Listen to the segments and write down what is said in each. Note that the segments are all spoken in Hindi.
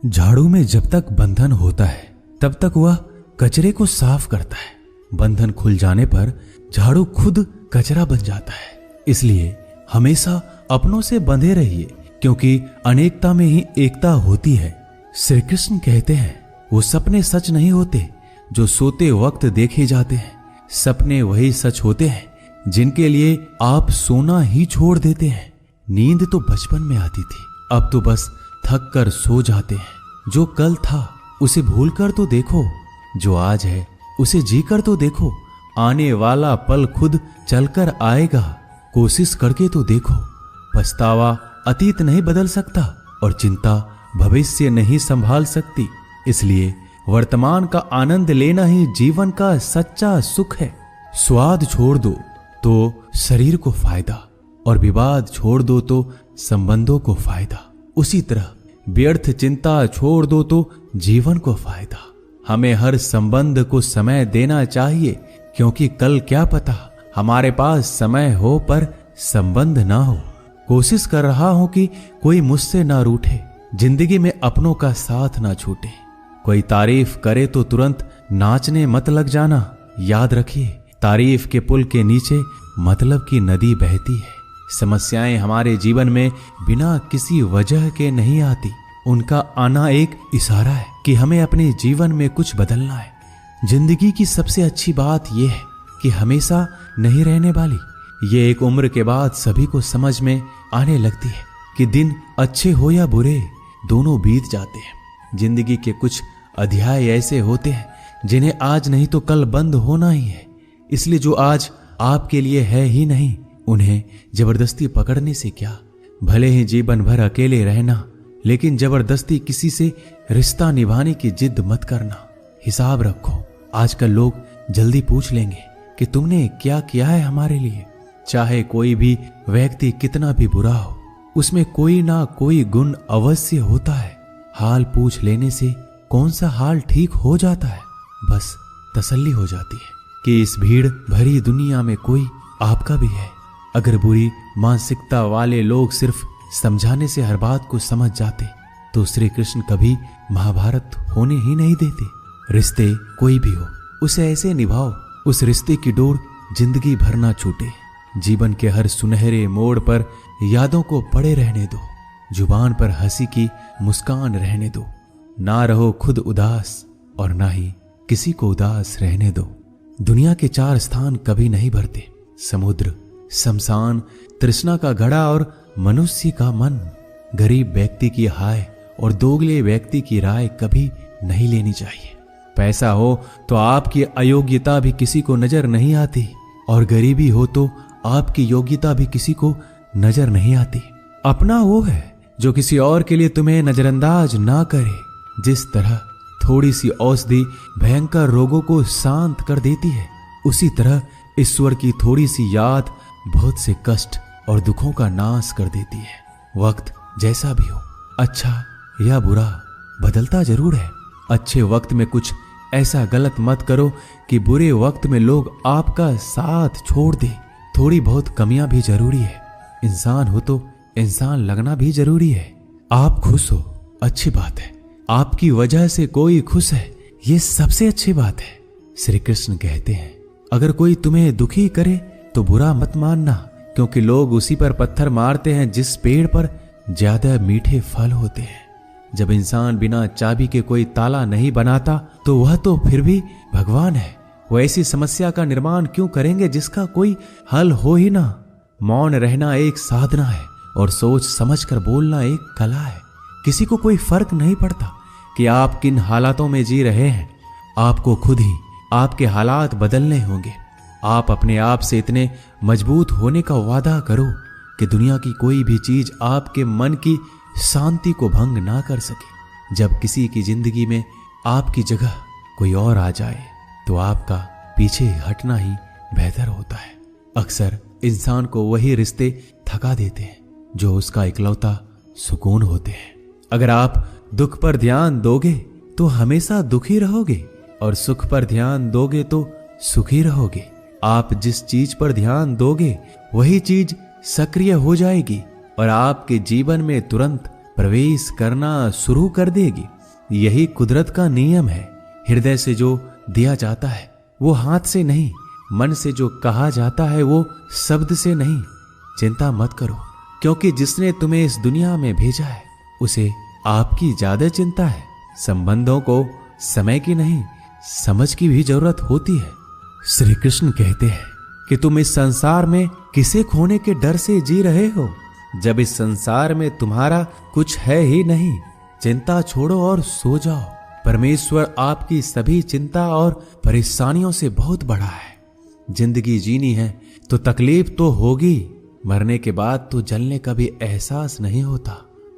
झाड़ू में जब तक बंधन होता है तब तक वह कचरे को साफ करता है। बंधन खुल जाने पर झाड़ू खुद कचरा बन जाता है। इसलिए हमेशा अपनों से बंधे रहिए, क्योंकि अनेकता में ही एकता होती है। श्री कृष्ण कहते हैं, वो सपने सच नहीं होते जो सोते वक्त देखे जाते हैं। सपने वही सच होते हैं जिनके लिए आप सोना ही छोड़ देते हैं। नींद तो बचपन में आती थी, अब तो बस थक कर सो जाते हैं। जो कल था उसे भूल कर तो देखो, जो आज है उसे जी कर तो देखो। आने वाला पल खुद चलकर आएगा, कोशिश करके तो देखो। पछतावा अतीत नहीं बदल सकता और चिंता भविष्य नहीं संभाल सकती। इसलिए वर्तमान का आनंद लेना ही जीवन का सच्चा सुख है। स्वाद छोड़ दो तो शरीर को फायदा, और विवाद छोड़ दो तो संबंधों को फायदा। उसी तरह व्यर्थ चिंता छोड़ दो तो जीवन को फायदा। हमें हर संबंध को समय देना चाहिए, क्योंकि कल क्या पता हमारे पास समय हो पर संबंध ना हो। कोशिश कर रहा हूं कि कोई मुझसे ना रूठे, जिंदगी में अपनों का साथ ना छूटे। कोई तारीफ करे तो तुरंत नाचने मत लग जाना। याद रखिए, तारीफ के पुल के नीचे मतलब की नदी बहती है। समस्याएं हमारे जीवन में बिना किसी वजह के नहीं आती। उनका आना एक इशारा है कि हमें अपने जीवन में कुछ बदलना है। जिंदगी की सबसे अच्छी बात यह है कि हमेशा नहीं रहने वाली। ये एक उम्र के बाद सभी को समझ में आने लगती है कि दिन अच्छे हो या बुरे, दोनों बीत जाते हैं। जिंदगी के कुछ अध्याय ऐसे होते हैं जिन्हें आज नहीं तो कल बंद होना ही है। इसलिए जो आज आपके लिए है ही नहीं, उन्हें जबरदस्ती पकड़ने से क्या। भले ही जीवन भर अकेले रहना, लेकिन जबरदस्ती किसी से रिश्ता निभाने की जिद मत करना। हिसाब रखो, आजकल लोग जल्दी पूछ लेंगे कि तुमने क्या किया है हमारे लिए। चाहे कोई भी व्यक्ति कितना भी बुरा हो, उसमें कोई ना कोई गुण अवश्य होता है। हाल पूछ लेने से कौन सा हाल ठीक हो जाता है। बस तसल्ली हो जाती है कि इस भीड़ भरी दुनिया में कोई आपका भी है। अगर बुरी मानसिकता वाले लोग सिर्फ समझाने से हर बात को समझ जाते तो श्री कृष्ण कभी महाभारत होने ही नहीं देते। रिश्ते कोई भी हो, उसे ऐसे निभाओ उस रिश्ते की डोर जिंदगी भर ना छूटे। जीवन के हर सुनहरे मोड़ पर यादों को पड़े रहने दो। जुबान पर हंसी की मुस्कान रहने दो। ना रहो खुद उदास और ना ही किसी को उदास रहने दो। दुनिया के 4 स्थान कभी नहीं भरते, समुद्र, शमशान, तृष्णा का घड़ा और मनुष्य का मन। गरीब व्यक्ति की हाय और दोगले व्यक्ति की राय कभी नहीं लेनी चाहिए। पैसा हो तो आपकी अयोग्यता भी किसी को नजर नहीं आती, और गरीबी हो तो आपकी योग्यता भी किसी को नजर नहीं आती। अपना वो है जो किसी और के लिए तुम्हें नजरअंदाज ना करे। जिस तरह थोड़ी सी औषधि भयंकर रोगों को शांत कर देती है, उसी तरह ईश्वर की थोड़ी सी याद बहुत से कष्ट और दुखों का नाश कर देती है। वक्त जैसा भी हो, अच्छा या बुरा, बदलता जरूर है। अच्छे वक्त में कुछ ऐसा गलत मत करो कि बुरे वक्त में लोग आपका साथ छोड़ दे। थोड़ी बहुत कमियां भी जरूरी है। इंसान हो तो इंसान लगना भी जरूरी है। आप खुश हो, अच्छी बात है। आपकी वजह से कोई खुश है, ये सबसे अच्छी बात है। श्री कृष्ण कहते हैं, अगर कोई तुम्हें दुखी करे तो बुरा मत मानना, क्योंकि लोग उसी पर पत्थर मारते हैं जिस पेड़ पर ज्यादा मीठे फल होते हैं। जब इंसान बिना चाबी के कोई ताला नहीं बनाता तो वह तो फिर भी भगवान है। वो ऐसी समस्या का निर्माण क्यों करेंगे जिसका कोई हल हो ही ना। मौन रहना एक साधना है और सोच समझकर बोलना एक कला है। किसी को कोई फर्क नहीं पड़ता कि आप किन हालातों में जी रहे हैं। आपको खुद ही आपके हालात बदलने होंगे। आप अपने आप से इतने मजबूत होने का वादा करो कि दुनिया की कोई भी चीज आपके मन की शांति को भंग ना कर सके। जब किसी की जिंदगी में आपकी जगह कोई और आ जाए तो आपका पीछे हटना ही बेहतर होता है। अक्सर इंसान को वही रिश्ते थका देते हैं जो उसका इकलौता सुकून होते हैं। अगर आप दुख पर ध्यान दोगे तो हमेशा दुखी रहोगे, और सुख पर ध्यान दोगे तो सुखी रहोगे। आप जिस चीज पर ध्यान दोगे वही चीज सक्रिय हो जाएगी और आपके जीवन में तुरंत प्रवेश करना शुरू कर देगी। यही कुदरत का नियम है। हृदय से जो दिया जाता है वो हाथ से नहीं, मन से जो कहा जाता है वो शब्द से नहीं। चिंता मत करो, क्योंकि जिसने तुम्हें इस दुनिया में भेजा है उसे आपकी ज्यादा चिंता है। संबंधों को समय की नहीं, समझ की भी जरूरत होती है। श्री कृष्ण कहते हैं कि तुम इस संसार में किसे खोने के डर से जी रहे हो, जब इस संसार में तुम्हारा कुछ है ही नहीं। चिंता छोड़ो और सो जाओ। परमेश्वर आपकी सभी चिंता और परेशानियों से बहुत बड़ा है। जिंदगी जीनी है तो तकलीफ तो होगी, मरने के बाद तो जलने का भी एहसास नहीं होता।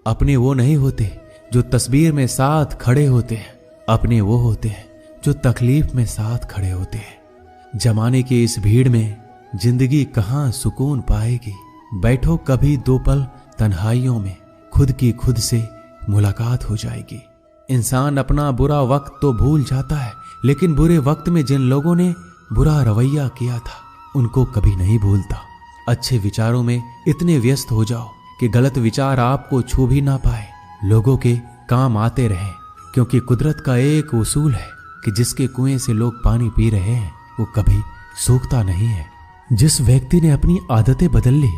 अपने वो नहीं होते जो तस्वीर में साथ खड़े होते हैं, अपने वो होते हैं जो तकलीफ में साथ खड़े होते हैं। जमाने की इस भीड़ में जिंदगी कहाँ सुकून पाएगी। बैठो कभी दो पल तन्हाइयों में, खुद की खुद से मुलाकात हो जाएगी। इंसान अपना बुरा वक्त तो भूल जाता है, लेकिन बुरे वक्त में जिन लोगों ने बुरा रवैया किया था उनको कभी नहीं भूलता। अच्छे विचारों में इतने व्यस्त हो जाओ कि गलत विचार आपको छू भी ना पाए। लोगों के काम आते रहें, क्योंकि कुदरत का एक उसूल है कि जिसके कुएं से लोग पानी पी रहे हैं वो कभी सूखता नहीं है। जिस व्यक्ति ने अपनी आदतें बदल ली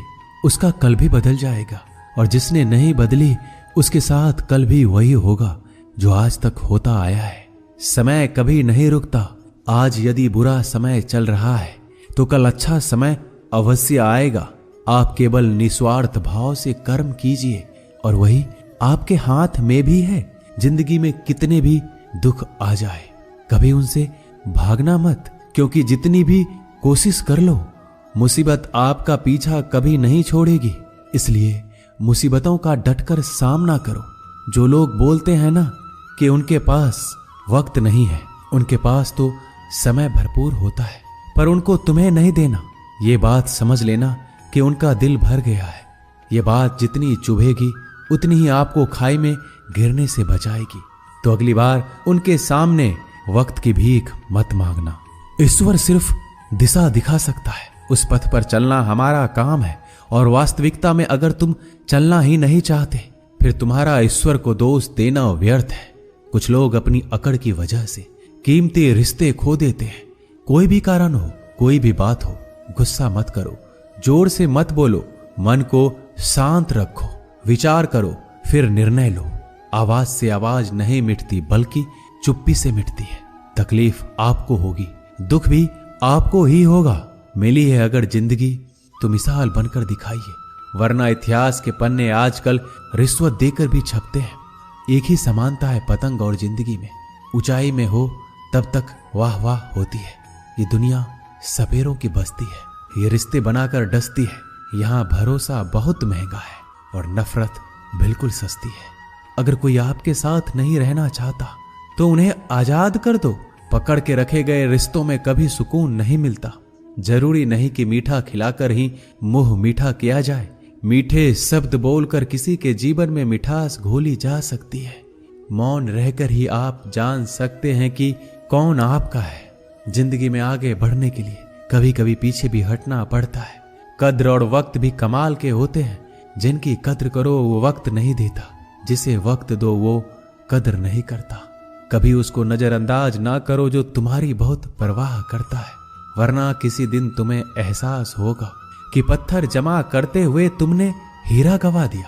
उसका कल भी बदल जाएगा, और जिसने नहीं बदली उसके साथ कल भी वही होगा जो आज तक होता आया है। समय कभी नहीं रुकता। आज यदि बुरा समय चल रहा है तो कल अच्छा समय अवश्य आएगा। आप केवल निस्वार्थ भाव से कर्म कीजिए और वही आपके हाथ में भी है। जिंदगी में कितने भी दुख आ जाए कभी उनसे भागना मत, क्योंकि जितनी भी कोशिश कर लो मुसीबत आपका पीछा कभी नहीं छोड़ेगी। इसलिए मुसीबतों का डटकर सामना करो। जो लोग बोलते हैं ना कि उनके पास वक्त नहीं है, उनके पास तो समय भरपूर होता है, पर उनको तुम्हें नहीं देना। ये बात समझ लेना कि उनका दिल भर गया है। ये बात जितनी चुभेगी उतनी ही आपको खाई में गिरने से बचाएगी। तो अगली बार उनके सामने वक्त की भीख मत मांगना। ईश्वर सिर्फ दिशा दिखा सकता है, उस पथ पर चलना हमारा काम है। और वास्तविकता में अगर तुम चलना ही नहीं चाहते फिर तुम्हारा ईश्वर को दोष देना व्यर्थ है। कुछ लोग अपनी अकड़ की वजह से कीमती रिश्ते खो देते हैं। कोई भी कारण हो, कोई भी बात हो, गुस्सा मत करो, जोर से मत बोलो, मन को शांत रखो, विचार करो, फिर निर्णय लो। आवाज से आवाज नहीं मिटती बल्कि चुप्पी से मिटती है। तकलीफ आपको होगी, दुख भी आपको ही होगा। मिली है अगर जिंदगी तो मिसाल बनकर दिखाइए, वरना इतिहास के पन्ने आजकल रिश्वत देकर भी छपते हैं। एक ही समानता है पतंग और जिंदगी में। ऊंचाई में हो तब तक वाह वाह होती है। ये दुनिया सपेरों की बस्ती है, ये रिश्ते बनाकर डसती है। यहाँ भरोसा बहुत महंगा है और नफरत बिल्कुल सस्ती है। अगर कोई आपके साथ नहीं रहना चाहता तो उन्हें आजाद कर दो। पकड़ के रखे गए रिश्तों में कभी सुकून नहीं मिलता। जरूरी नहीं कि मीठा खिलाकर ही मुंह मीठा किया जाए। मीठे शब्द बोलकर किसी के जीवन में मिठास घोली जा सकती है। मौन रहकर ही आप जान सकते हैं कि कौन आपका है। जिंदगी में आगे बढ़ने के लिए कभी कभी पीछे भी हटना पड़ता है। कद्र और वक्त भी कमाल के होते हैं। जिनकी कद्र करो वो वक्त नहीं देता, जिसे वक्त दो वो कद्र नहीं करता। कभी उसको नजरअंदाज ना करो जो तुम्हारी बहुत परवाह करता है, वरना किसी दिन तुम्हें एहसास होगा कि पत्थर जमा करते हुए तुमने हीरा गवा दिया।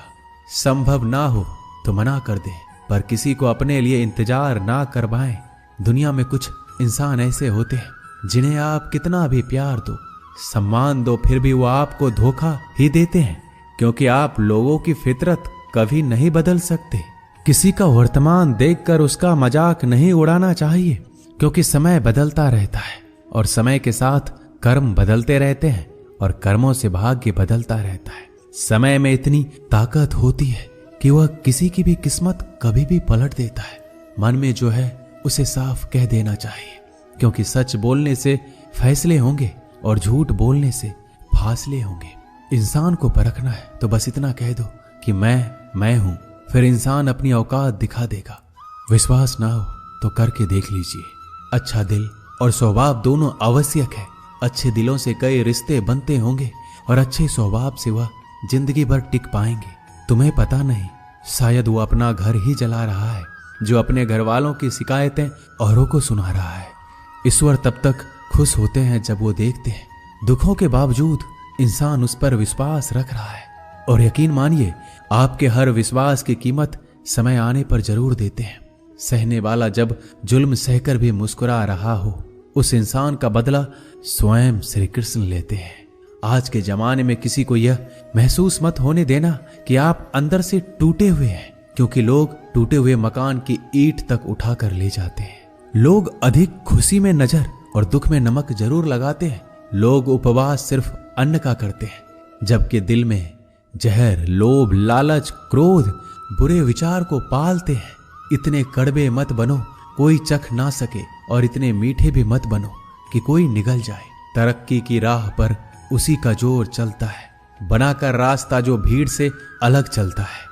संभव ना हो तो मना कर दे, पर किसी को अपने लिए इंतजार ना करवाएं। दुनिया में कुछ इंसान ऐसे होते हैं जिन्हें आप कितना भी प्यार दो, सम्मान दो, फिर भी वो आपको धोखा ही देते हैं, क्योंकि आप लोगों की फितरत कभी नहीं बदल सकते। किसी का वर्तमान देखकर उसका मजाक नहीं उड़ाना चाहिए, क्योंकि समय बदलता रहता है और समय के साथ कर्म बदलते रहते हैं और कर्मों से भाग्य बदलता रहता है। समय में इतनी ताकत होती है कि वह किसी की भी किस्मत कभी भी पलट देता है। मन में जो है उसे साफ कह देना चाहिए, क्योंकि सच बोलने से फैसले होंगे और झूठ बोलने से फासले होंगे। इंसान को परखना है तो बस इतना कह दो कि मैं हूं, फिर इंसान अपनी औकात दिखा देगा। विश्वास ना हो तो करके देख लीजिए। अच्छा दिल और स्वभाव दोनों आवश्यक है। अच्छे दिलों से कई रिश्ते बनते होंगे और अच्छे स्वभाव से वह जिंदगी भर टिक पाएंगे। तुम्हें पता नहीं, शायद वो अपना घर ही जला रहा है जो अपने घर वालों की शिकायतें औरों को सुना रहा है। ईश्वर तब तक खुश होते हैं जब वो देखते हैं दुखों के बावजूद इंसान उस पर विश्वास रख रहा है। और यकीन मानिए, आपके हर विश्वास की कीमत समय आने पर जरूर देते हैं। सहने वाला जब जुल्म सहकर भी मुस्कुरा रहा हो, उस इंसान का बदला स्वयं श्री कृष्ण लेते हैं। आज के जमाने में किसी को यह महसूस मत होने देना कि आप अंदर से टूटे हुए हैं, क्योंकि लोग टूटे हुए मकान की ईंट तक उठाकर ले जाते हैं। लोग अधिक खुशी में नजर और दुख में नमक जरूर लगाते हैं। लोग उपवास सिर्फ अन्न का करते हैं, जबकि दिल में जहर, लोभ, लालच, क्रोध, बुरे विचार को पालते हैं। इतने कड़वे मत बनो कोई चख ना सके, और इतने मीठे भी मत बनो कि कोई निगल जाए। तरक्की की राह पर उसी का जोर चलता है, बनाकर रास्ता जो भीड़ से अलग चलता है।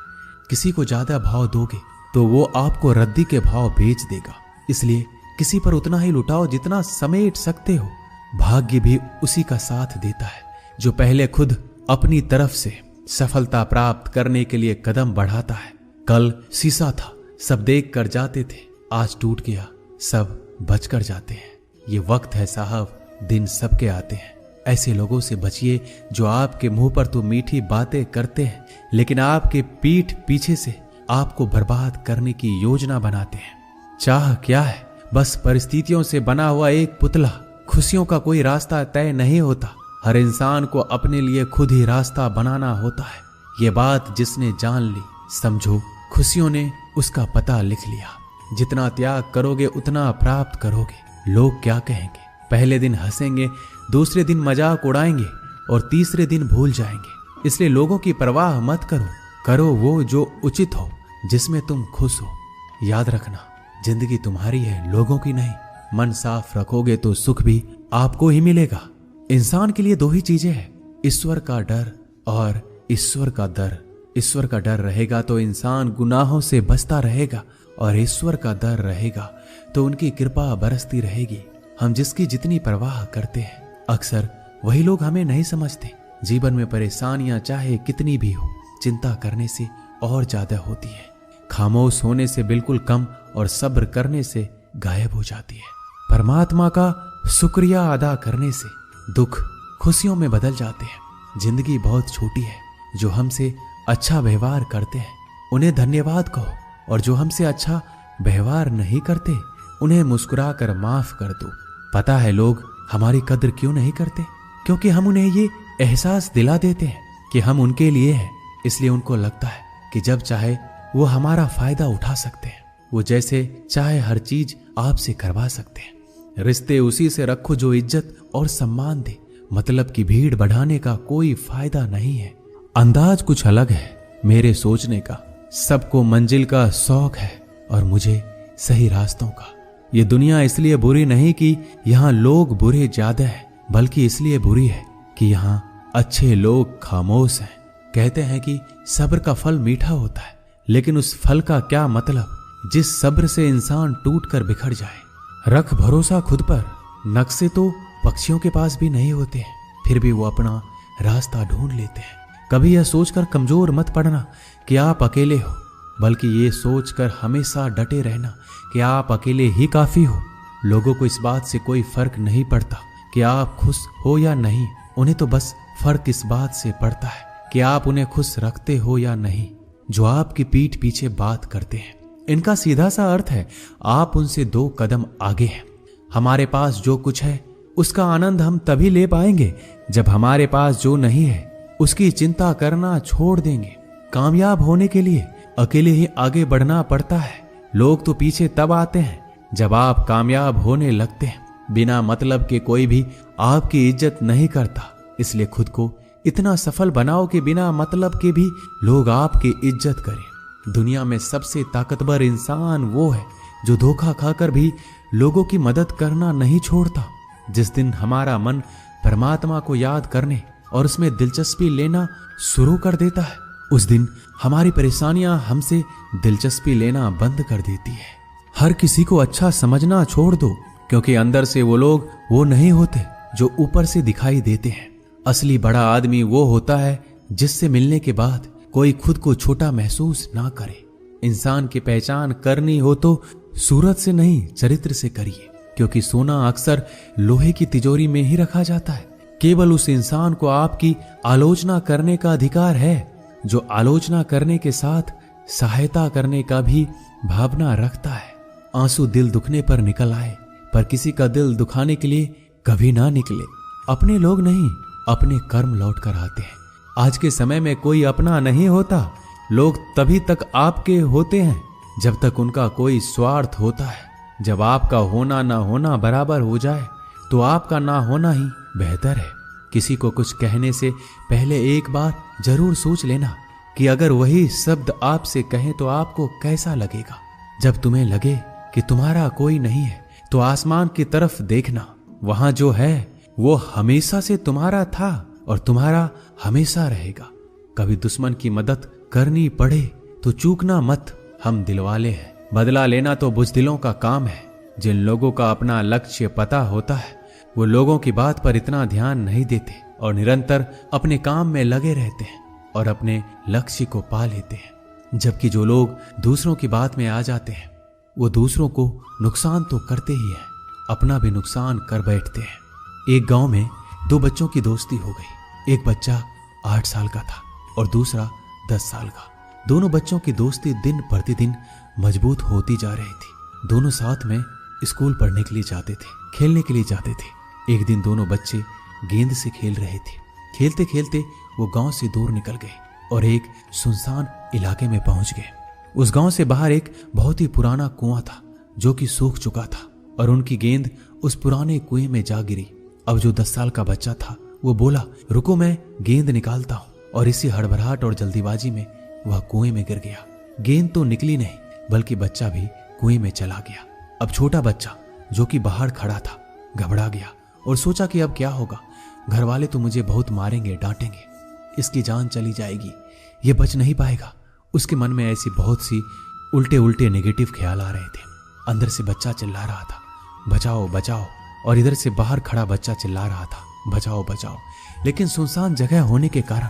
किसी को ज्यादा भाव दोगे तो वो आपको रद्दी के भाव बेच देगा। इसलिए किसी पर उतना ही लुटाओ जितना समेट सकते हो। भाग्य भी उसी का साथ देता है जो पहले खुद अपनी तरफ से सफलता प्राप्त करने के लिए कदम बढ़ाता है। कल शीशा था, सब देख कर जाते थे, आज टूट गया, सब बचकर जाते हैं। ये वक्त है साहब, दिन सबके आते हैं। ऐसे लोगों से बचिए जो आपके मुंह पर तो मीठी बातें करते हैं, लेकिन आपके पीठ पीछे से आपको बर्बाद करने की योजना बनाते हैं। चाह क्या है? बस परिस्थितियों से बना हुआ एक पुतला। खुशियों का कोई रास्ता तय नहीं होता, हर इंसान को अपने लिए खुद ही रास्ता बनाना होता है। ये बात जिसने जान ली, समझो खुशियों ने उसका पता लिख लिया। जितना त्याग करोगे उतना प्राप्त करोगे। लोग क्या कहेंगे? पहले दिन हंसेंगे, दूसरे दिन मजाक उड़ाएंगे और तीसरे दिन भूल जाएंगे। इसलिए लोगों की परवाह मत करो, करो वो जो उचित हो, जिसमें तुम खुश हो। याद रखना, जिंदगी तुम्हारी है, लोगों की नहीं। मन साफ रखोगे तो सुख भी आपको ही मिलेगा। इंसान के लिए दो ही चीजें हैं, ईश्वर का डर और ईश्वर का डर। ईश्वर का डर रहेगा तो इंसान गुनाहों से बचता रहेगा, और ईश्वर का डर रहेगा तो उनकी कृपा बरसती रहेगी। हम जिसकी जितनी परवाह करते हैं, अक्सर वही लोग हमें नहीं समझते। जीवन में परेशानियां चाहे कितनी भी हो, चिंता करने से और ज्यादा होती है। खामोश होने से बिल्कुल कम और सब्र करने से गायब हो जाती है। परमात्मा का शुक्रिया अदा करने से दुख खुशियों में बदल जाते हैं। जिंदगी बहुत छोटी है, जो हमसे अच्छा व्यवहार करते हैं उन्हें धन्यवाद कहो, और जो हमसे अच्छा व्यवहार नहीं करते उन्हें मुस्कुरा कर माफ कर दो। पता है लोग हमारी कद्र क्यों नहीं करते? क्योंकि हम उन्हें ये एहसास दिला देते हैं कि हम उनके लिए हैं। इसलिए उनको लगता है कि जब चाहे वो हमारा फायदा उठा सकते हैं, वो जैसे चाहे हर चीज आपसे करवा सकते हैं। रिश्ते उसी से रखो जो इज्जत और सम्मान दे। मतलब की भीड़ बढ़ाने का कोई फायदा नहीं है। अंदाज कुछ अलग है मेरे सोचने का। सबको मंजिल का शौक है और मुझे सही रास्तों का। ये दुनिया इसलिए बुरी नहीं कि यहाँ लोग बुरे ज्यादा हैं, बल्कि इसलिए बुरी है कि यहाँ अच्छे लोग खामोश हैं। कहते हैं कि सब्र का फल मीठा होता है, लेकिन उस फल का क्या मतलब जिस सब्र से इंसान टूट कर बिखर जाए। रख भरोसा खुद पर। नक्शे तो पक्षियों के पास भी नहीं होते हैं, फिर भी वो अपना रास्ता ढूंढ लेते हैं। कभी यह सोचकर कमजोर मत पड़ना कि आप अकेले हो, बल्कि ये सोचकर हमेशा डटे रहना कि आप अकेले ही काफी हो। लोगों को इस बात से कोई फर्क नहीं पड़ता कि आप खुश हो या नहीं। उन्हें तो बस फर्क इस बात से पड़ता है कि आप उन्हें खुश रखते हो या नहीं, जो आपकी पीठ पीछे बात करते हैं। इनका सीधा सा अर्थ है, आप उनसे 2 कदम आगे हैं। हमारे पास जो कुछ है उसका आनंद हम तभी ले पाएंगे जब हमारे पास जो नहीं है उसकी चिंता करना छोड़ देंगे। कामयाब होने के लिए अकेले ही आगे बढ़ना पड़ता है। लोग तो पीछे तब आते हैं जब आप कामयाब होने लगते हैं। बिना मतलब के कोई भी आपकी इज्जत नहीं करता, इसलिए खुद को इतना सफल बनाओ कि बिना मतलब के भी लोग आपकी इज्जत करें। दुनिया में सबसे ताकतवर इंसान वो है जो धोखा खाकर भी लोगों की मदद करना नहीं छोड़ता। जिस दिन हमारा मन परमात्मा को याद करने और उसमें दिलचस्पी लेना शुरू कर देता है, उस दिन हमारी परेशानियां हमसे दिलचस्पी लेना बंद कर देती है। हर किसी को अच्छा समझना छोड़ दो, क्योंकि अंदर से वो लोग वो नहीं होते जो ऊपर से दिखाई देते हैं। असली बड़ा आदमी वो होता है जिससे मिलने के बाद कोई खुद को छोटा महसूस ना करे। इंसान की पहचान करनी हो तो सूरत से नहीं, चरित्र से करिए, क्योंकि सोना अक्सर लोहे की तिजोरी में ही रखा जाता है। केवल उस इंसान को आपकी आलोचना करने का अधिकार है जो आलोचना करने के साथ सहायता करने का भी भावना रखता है। आंसू दिल दुखने पर निकल आए, पर किसी का दिल दुखाने के लिए कभी ना निकले। अपने लोग नहीं, अपने कर्म लौट कर आते हैं। आज के समय में कोई अपना नहीं होता। लोग तभी तक आपके होते हैं जब तक उनका कोई स्वार्थ होता है। जब आपका होना ना होना बराबर हो जाए तो आपका ना होना ही बेहतर है। किसी को कुछ कहने से पहले एक बार जरूर सोच लेना कि अगर वही शब्द आपसे कहें तो आपको कैसा लगेगा। जब तुम्हें लगे कि तुम्हारा कोई नहीं है तो आसमान की तरफ देखना, वहां जो है वो हमेशा से तुम्हारा था और तुम्हारा हमेशा रहेगा। कभी दुश्मन की मदद करनी पड़े तो चूकना मत, हम दिलवाले हैं। बदला लेना तो बुज़दिलों का काम है। जिन लोगों का अपना लक्ष्य पता होता है वो लोगों की बात पर इतना ध्यान नहीं देते और निरंतर अपने काम में लगे रहते हैं और अपने लक्ष्य को पा लेते हैं। जबकि जो लोग दूसरों की बात में आ जाते हैं वो दूसरों को नुकसान तो करते ही हैं, अपना भी नुकसान कर बैठते हैं। एक गांव में दो बच्चों की दोस्ती हो गई। एक बच्चा 8 साल का था और दूसरा 10 साल का। दोनों बच्चों की दोस्ती दिन प्रतिदिन मजबूत होती जा रही थी। दोनों साथ में स्कूल पढ़ने के लिए जाते थे, खेलने के लिए जाते थे। एक दिन दोनों बच्चे गेंद से खेल रहे थे। खेलते खेलते वो गांव से दूर निकल गए और एक सुनसान इलाके में पहुंच गए। उस गांव से बाहर एक बहुत ही पुराना कुआं था जो कि सूख चुका था और उनकी गेंद उस पुराने कुएं में जा गिरी। अब जो 10 साल का बच्चा था वो बोला, रुको मैं गेंद निकालता हूं, और इसी हड़बड़ाहट और जल्दीबाजी में वह कुएं में गिर गया। गेंद तो निकली नहीं बल्कि बच्चा भी कुएं में चला गया। अब छोटा बच्चा जो कि बाहर खड़ा था घबरा गया और सोचा कि अब क्या होगा। घर वाले तो मुझे बहुत मारेंगे, डांटेंगे, इसकी जान चली जाएगी, ये बच नहीं पाएगा। उसके मन में ऐसी बहुत सी उल्टे उल्टे नेगेटिव ख्याल आ रहे थे। अंदर से बच्चा चिल्ला रहा था, बचाओ बचाओ, और इधर से बाहर खड़ा बच्चा चिल्ला रहा था, बचाओ बचाओ। लेकिन सुनसान जगह होने के कारण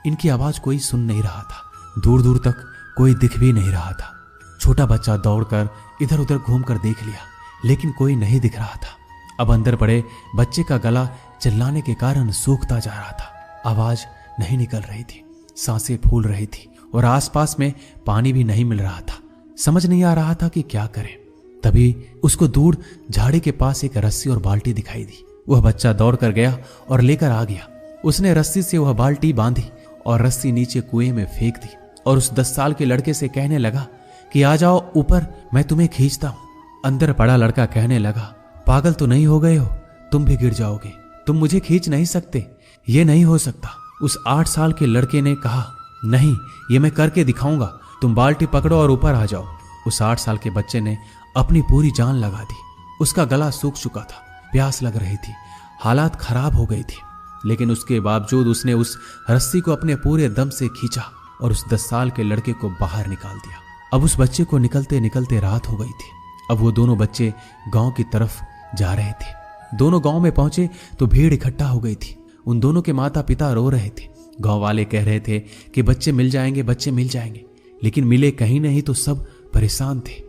इनकी आवाज कोई सुन नहीं रहा था। दूर दूर तक कोई दिख भी नहीं रहा था। छोटा बच्चा दौड़कर इधर उधर घूमकर देख लिया, लेकिन कोई नहीं दिख रहा था। अब अंदर पड़े बच्चे का गला चिल्लाने के कारण सूखता जा रहा था। आवाज नहीं निकल रही थी, सांसें फूल रही थी और आसपास में पानी भी नहीं मिल रहा था। समझ नहीं आ रहा था कि क्या करे। तभी उसको दूर झाड़ी के पास एक रस्सी और बाल्टी दिखाई दी। वह बच्चा दौड़कर गया और लेकर आ गया। उसने रस्सी से वह बाल्टी बांधी और रस्सी नीचे कुएं में फेंक दी और उस 10 साल के लड़के से कहने लगा कि आ जाओ ऊपर, मैं तुम्हें खींचता हूं। अंदर पड़ा लड़का कहने लगा, पागल तो नहीं हो गए हो, तुम भी गिर जाओगे, तुम मुझे खींच नहीं सकते, ये नहीं हो सकता। उस 8 साल के लड़के ने कहा, नहीं, ये मैं करके दिखाऊंगा, तुम बाल्टी पकड़ो और ऊपर आ जाओ। उस 8 साल के बच्चे ने अपनी पूरी जान लगा दी। उसका गला सूख चुका था, प्यास लग रही थी, हालात खराब हो गई थी, लेकिन उसके बावजूद उसने उस रस्सी को अपने पूरे दम से खींचा और उस 10 साल के लड़के को बाहर निकाल दिया। अब उस बच्चे को निकलते निकलते रात हो गई थी। अब वो दोनों बच्चे गांव की तरफ जा रहे थे। दोनों गांव में पहुंचे तो भीड़ इकट्ठा हो गई थी। उन दोनों के माता पिता रो रहे थे। गांव वाले कह रहे थे कि बच्चे मिल जाएंगे, बच्चे मिल जाएंगे, लेकिन मिले कहीं नहीं तो सब परेशान थे।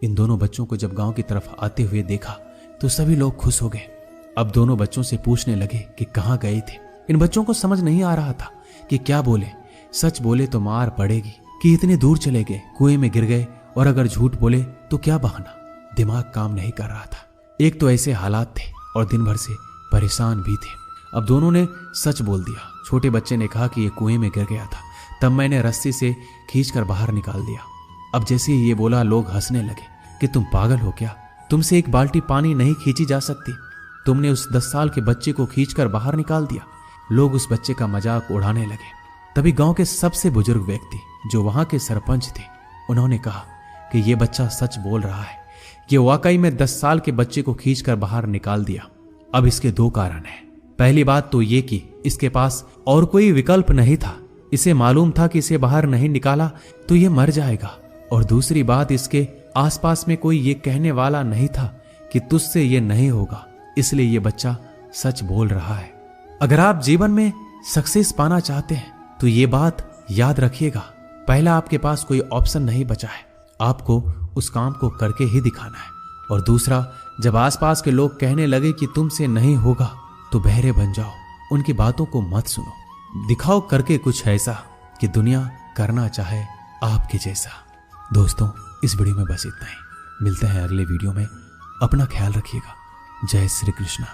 इन दोनों बच्चों को जब गांव की तरफ आते हुए देखा तो सभी लोग खुश हो गए। अब दोनों बच्चों से पूछने लगे कि कहाँ गए थे। इन बच्चों को समझ नहीं आ रहा था कि क्या बोले। सच बोले तो मार पड़ेगी कि इतने दूर चले गए, कुएं में गिर गए, और अगर झूठ बोले तो क्या बहाना। दिमाग काम नहीं कर रहा था। एक तो ऐसे हालात थे और दिन भर से परेशान भी थे। अब दोनों ने सच बोल दिया। छोटे बच्चे ने कहा कि ये कुएं में गिर गया था, तब मैंने रस्सी से खींचकर बाहर निकाल दिया। अब जैसे ही ये बोला लोग हंसने लगे कि तुम पागल हो क्या, तुमसे एक बाल्टी पानी नहीं खींची जा सकती, तुमने उस 10 साल के बच्चे को खींचकर बाहर निकाल दिया। लोग उस बच्चे का मजाक उड़ाने लगे। तभी गांव के सबसे बुजुर्ग व्यक्ति जो वहां के सरपंच थे, उन्होंने कहा कि ये बच्चा सच बोल रहा है, ये वाकई में 10 साल के बच्चे को खींचकर बाहर निकाल दिया। अब इसके 2 कारण हैं। पहली बात तो ये कि इसके पास और कोई विकल्प नहीं था। इसे मालूम था कि इसे बाहर नहीं निकाला तो ये मर जाएगा। और दूसरी बात, इसके आसपास में कोई ये कहने वाला नहीं था कि तुझसे ये नहीं होगा, इसलिए ये बच्चा सच बोल रहा है। अगर आप जीवन में सक्सेस पाना चाहते हैं तो ये बात याद रखिएगा, पहला आपके पास कोई ऑप्शन नहीं बचा है। आपको उस काम को करके ही दिखाना है। और दूसरा, जब आसपास के लोग कहने लगे कि तुमसे नहीं होगा तो बहरे बन जाओ, उनकी बातों को मत सुनो। दिखाओ करके कुछ ऐसा कि दुनिया करना चाहे आपके जैसा। दोस्तों, इस वीडियो में बस इतना ही। मिलते हैं अगले वीडियो में। अपना ख्याल रखिएगा। जय श्री कृष्णा।